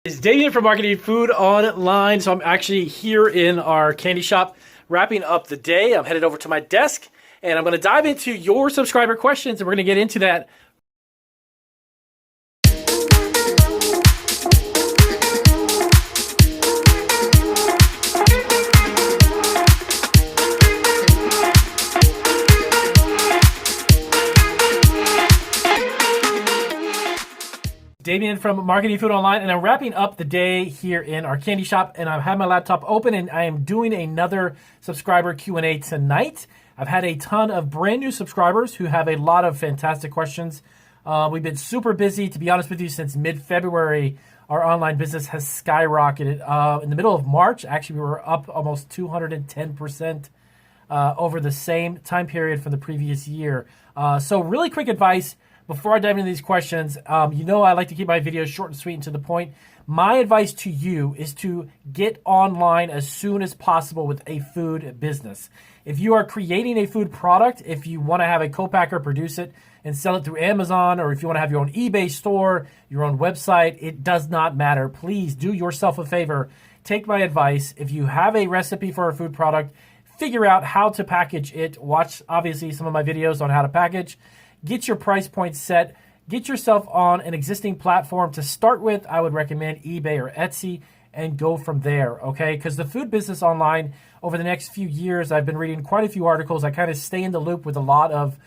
It's Damien from Marketing Food Online. So I'm actually here in our candy shop wrapping up the day. I'm headed over to my desk and I'm going to dive into your subscriber questions and we're going to get into that. Damien from Marketing Food Online, and I'm wrapping up the day here in our candy shop, and I have my laptop open, and I am doing another subscriber Q&A tonight. I've had a ton of brand new subscribers who have a lot of fantastic questions. We've been super busy, to be honest with you, since mid-February. Our online business has skyrocketed. In the middle of March, actually, we were up almost 210% over the same time period from the previous year. So really quick advice. Before I dive into these questions, you know I like to keep my videos short and sweet and to the point. My advice to you is to get online as soon as possible with a food business. If you are creating a food product, if you want to have a co-packer produce it and sell it through Amazon, or if you want to have your own eBay store, your own website, it does not matter. Please do yourself a favor. Take my advice. If you have a recipe for a food product, figure out how to package it. Watch, obviously, some of my videos on how to package. Get your price point set. Get yourself on an existing platform to start with. I would recommend eBay or Etsy and go from there, okay? Because the food business online, over the next few years, I've been reading quite a few articles. I kind of stay in the loop with a lot of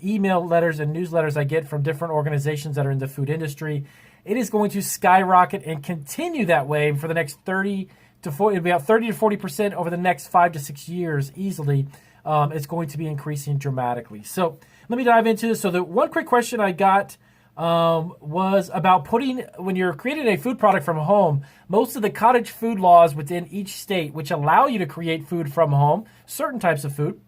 email letters and newsletters I get from different organizations that are in the food industry. It is going to skyrocket and continue that way for the next 30 to 40, it'll be about 30 to 40% over the next 5 to 6 years easily. It's going to be increasing dramatically. So let me dive into this. So the one quick question I got was about when you're creating a food product from home, most of the cottage food laws within each state, which allow you to create food from home, certain types of food,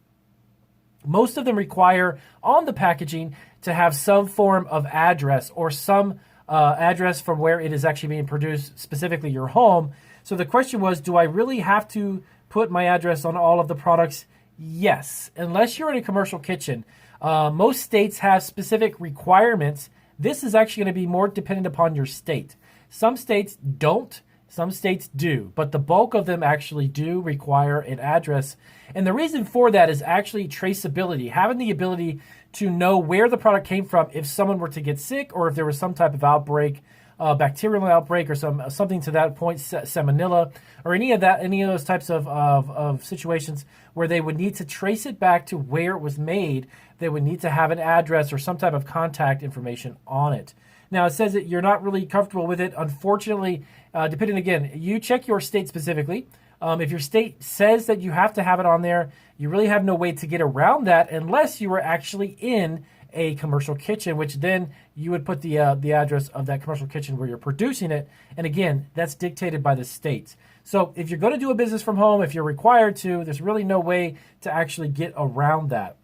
most of them require on the packaging to have some form of address or some address from where it is actually being produced, specifically your home. So the question was, do I really have to put my address on all of the products? Yes, unless you're in a commercial kitchen. Most states have specific requirements. This is actually going to be more dependent upon your state. Some states don't, some states do, but the bulk of them actually do require an address. And the reason for that is actually traceability, having the ability to know where the product came from if someone were to get sick or if there was some type of outbreak, bacterial outbreak or something to that point, salmonella, or any of those types of situations where they would need to trace it back to where it was made. They would need to have an address or some type of contact information on it. Now, it says that you're not really comfortable with it. Unfortunately, depending, again, you check your state specifically. If your state says that you have to have it on there, you really have no way to get around that unless you were actually in a commercial kitchen, which then you would put the address of that commercial kitchen where you're producing it. And again, that's dictated by the states. So if you're going to do a business from home, if you're required to, there's really no way to actually get around that.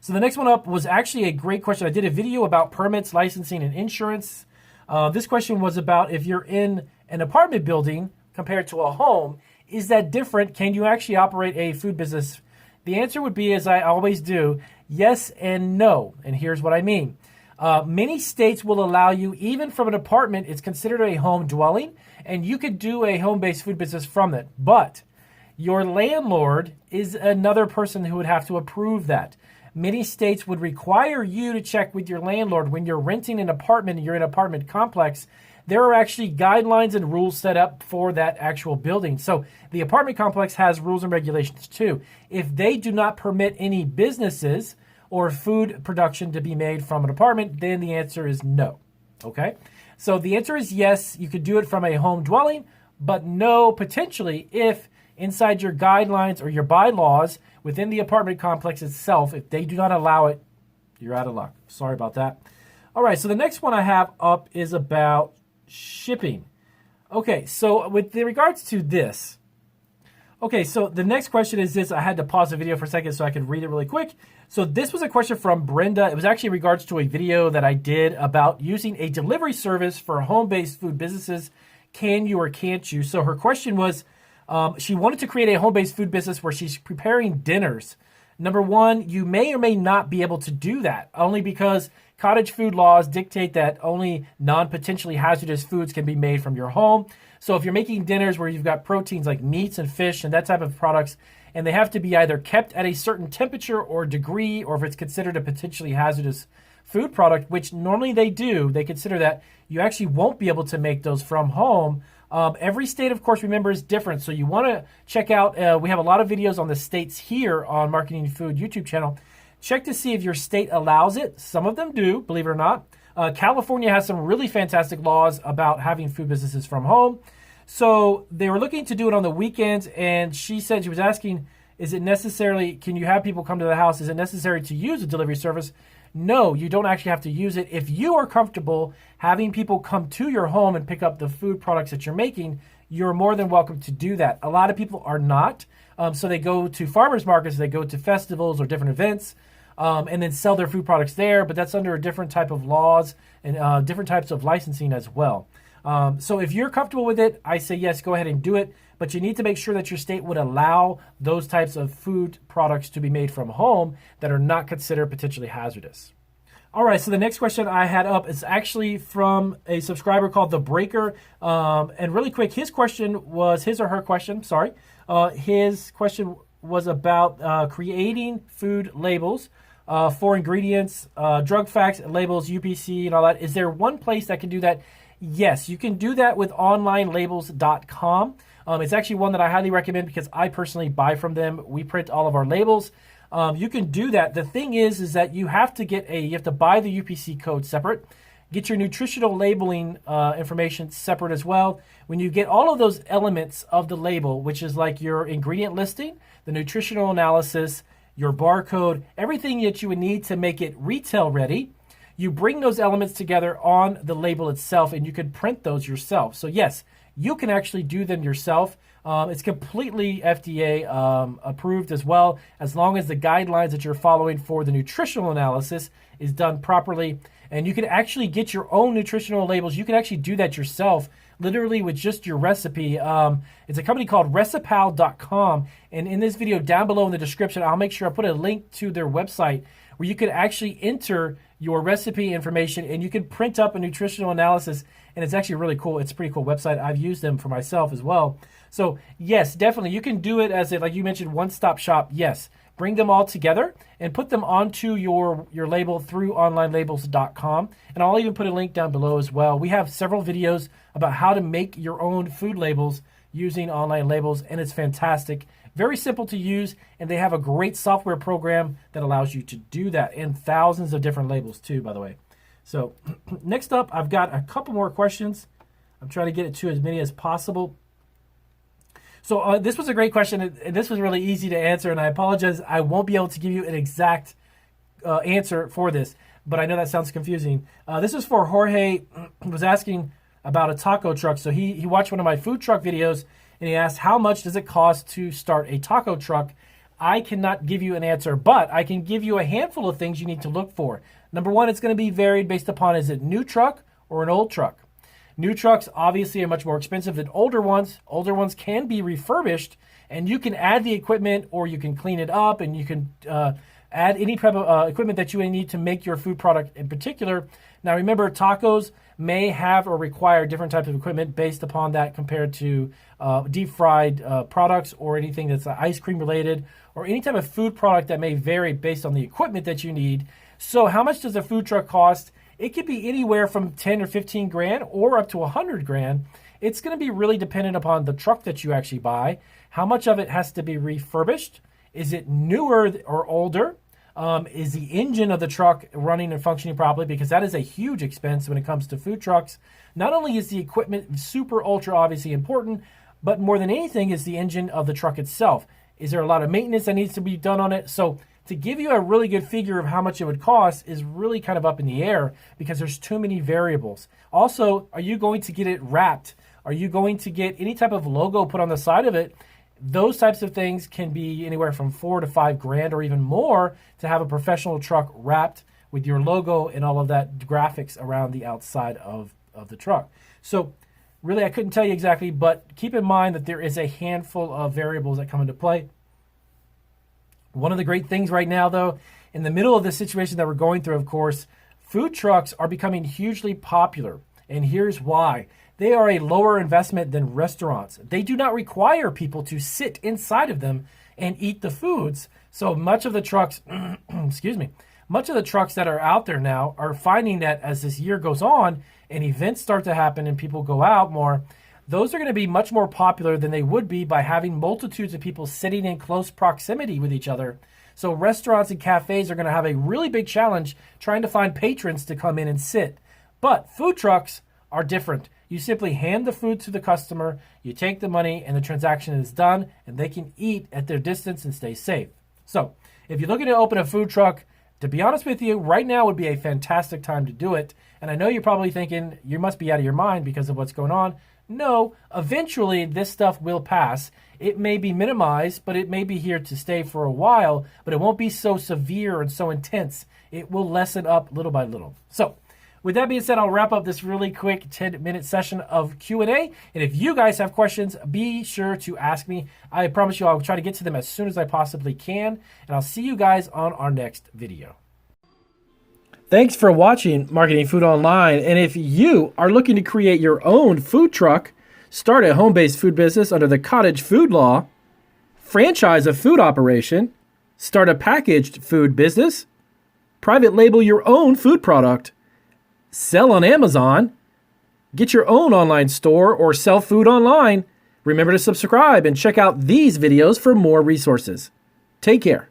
So the next one up was actually a great question. I did a video about permits, licensing, and insurance. This question was about if you're in an apartment building compared to a home, is that different? Can you actually operate a food business? The answer would be, as I always do, yes and no. And here's what I mean. Many states will allow you, even from an apartment, it's considered a home dwelling, and you could do a home-based food business from it. But your landlord is another person who would have to approve that. Many states would require you to check with your landlord when you're renting an apartment and you're in an apartment complex. There are actually guidelines and rules set up for that actual building. So the apartment complex has rules and regulations too. If they do not permit any businesses or food production to be made from an apartment, then the answer is no. Okay? So the answer is yes, you could do it from a home dwelling, but no, potentially, if inside your guidelines or your bylaws within the apartment complex itself, if they do not allow it, you're out of luck. Sorry about that. All right, so the next one I have up is about shipping. Okay, so with regards to this, okay, so the next question is this. I had to pause the video for a second so I could read it really quick. So this was a question from Brenda. It was actually in regards to a video that I did about using a delivery service for home-based food businesses. Can you or can't you? So her question was, she wanted to create a home-based food business where she's preparing dinners Number one, you may or may not be able to do that, only because cottage food laws dictate that only non-potentially hazardous foods can be made from your home. So if you're making dinners where you've got proteins like meats and fish and that type of products, and they have to be either kept at a certain temperature or degree, or if it's considered a potentially hazardous food product, which normally they do, they consider that you actually won't be able to make those from home. Every state, of course, remember, is different. So you want to check out, we have a lot of videos on the states here on Marketing Food YouTube channel. Check to see if your state allows it. Some of them do, believe it or not. California has some really fantastic laws about having food businesses from home. So they were looking to do it on the weekends, and she said, she was asking, is it necessarily, can you have people come to the house? Is it necessary to use a delivery service? No, you don't actually have to use it. If you are comfortable having people come to your home and pick up the food products that you're making, you're more than welcome to do that. A lot of people are not. So they go to farmers markets, they go to festivals or different events, and then sell their food products there. But that's under a different type of laws and different types of licensing as well. So if you're comfortable with it, I say yes, go ahead and do it. But you need to make sure that your state would allow those types of food products to be made from home that are not considered potentially hazardous. All right, so the next question I had up is actually from a subscriber called The Breaker. And really quick, his question was, his or her question, sorry. His question was about creating food labels for ingredients, drug facts, labels, UPC, and all that. Is there one place that can do that? Yes, you can do that with onlinelabels.com. It's actually one that I highly recommend because I personally buy from them. We print all of our labels. You can do that. The thing is that you have to buy the UPC code separate, get your nutritional labeling information separate as well. When you get all of those elements of the label, which is like your ingredient listing, the nutritional analysis, your barcode, everything that you would need to make it retail ready, you bring those elements together on the label itself, and you can print those yourself. So yes, you can actually do them yourself. It's completely FDA approved as well, as long as the guidelines that you're following for the nutritional analysis is done properly. And you can actually get your own nutritional labels. You can actually do that yourself, literally with just your recipe. It's a company called Recipal.com. And in this video down below in the description, I'll make sure I put a link to their website where you can actually enter your recipe information and you can print up a nutritional analysis. And it's actually really cool. It's a pretty cool website. I've used them for myself as well. So yes, definitely you can do it as like you mentioned, one-stop shop. Yes, bring them all together and put them onto your label through onlinelabels.com. And I'll even put a link down below as well. We have several videos about how to make your own food labels using online labels, and it's fantastic. Very simple to use, and they have a great software program that allows you to do that, and thousands of different labels too, by the way. So next up, I've got a couple more questions. I'm trying to get it to as many as possible. So this was a great question, and this was really easy to answer, and I apologize. I won't be able to give you an exact answer for this, but I know that sounds confusing. This is for Jorge, who was asking about a taco truck. So he watched one of my food truck videos, and he asked, how much does it cost to start a taco truck? I cannot give you an answer, but I can give you a handful of things you need to look for. Number one, it's going to be varied based upon, is it new truck or an old truck? New trucks obviously are much more expensive than older ones. Older ones can be refurbished, and you can add the equipment or you can clean it up, and you can add any type of equipment that you need to make your food product in particular. Now remember, tacos may have or require different types of equipment based upon that compared to deep fried products or anything that's ice cream related or any type of food product that may vary based on the equipment that you need. So how much does a food truck cost? It could be anywhere from 10 or 15 grand or up to 100 grand. It's going to be really dependent upon the truck that you actually buy. How much of it has to be refurbished? Is it newer or older? Is the engine of the truck running and functioning properly? Because that is a huge expense when it comes to food trucks. Not only is the equipment super ultra obviously important, but more than anything is the engine of the truck itself. Is there a lot of maintenance that needs to be done on it? So to give you a really good figure of how much it would cost is really kind of up in the air because there's too many variables. Also, are you going to get it wrapped? Are you going to get any type of logo put on the side of it? Those types of things can be anywhere from 4 to 5 grand or even more to have a professional truck wrapped with your logo and all of that graphics around the outside of the truck. So really, I couldn't tell you exactly, but keep in mind that there is a handful of variables that come into play. One of the great things right now, though, in the middle of the situation that we're going through, of course, food trucks are becoming hugely popular. And here's why. They are a lower investment than restaurants. They do not require people to sit inside of them and eat the foods. So much of the trucks, excuse me, much of the trucks that are out there now are finding that as this year goes on and events start to happen and people go out more, those are going to be much more popular than they would be by having multitudes of people sitting in close proximity with each other. So restaurants and cafes are going to have a really big challenge trying to find patrons to come in and sit. But food trucks are different. You simply hand the food to the customer, you take the money, and the transaction is done, and they can eat at their distance and stay safe. So if you're looking to open a food truck, to be honest with you, right now would be a fantastic time to do it. And I know you're probably thinking you must be out of your mind because of what's going on. No, eventually this stuff will pass. It may be minimized, but it may be here to stay for a while, but it won't be so severe and so intense. It will lessen up little by little. So with that being said, I'll wrap up this really quick 10-minute session of Q&A. And if you guys have questions, be sure to ask me. I promise you I'll try to get to them as soon as I possibly can. And I'll see you guys on our next video. Thanks for watching Marketing Food Online. And if you are looking to create your own food truck, start a home-based food business under the cottage food law, franchise a food operation, start a packaged food business, private label your own food product, sell on Amazon, get your own online store, or sell food online, remember to subscribe and check out these videos for more resources. Take care.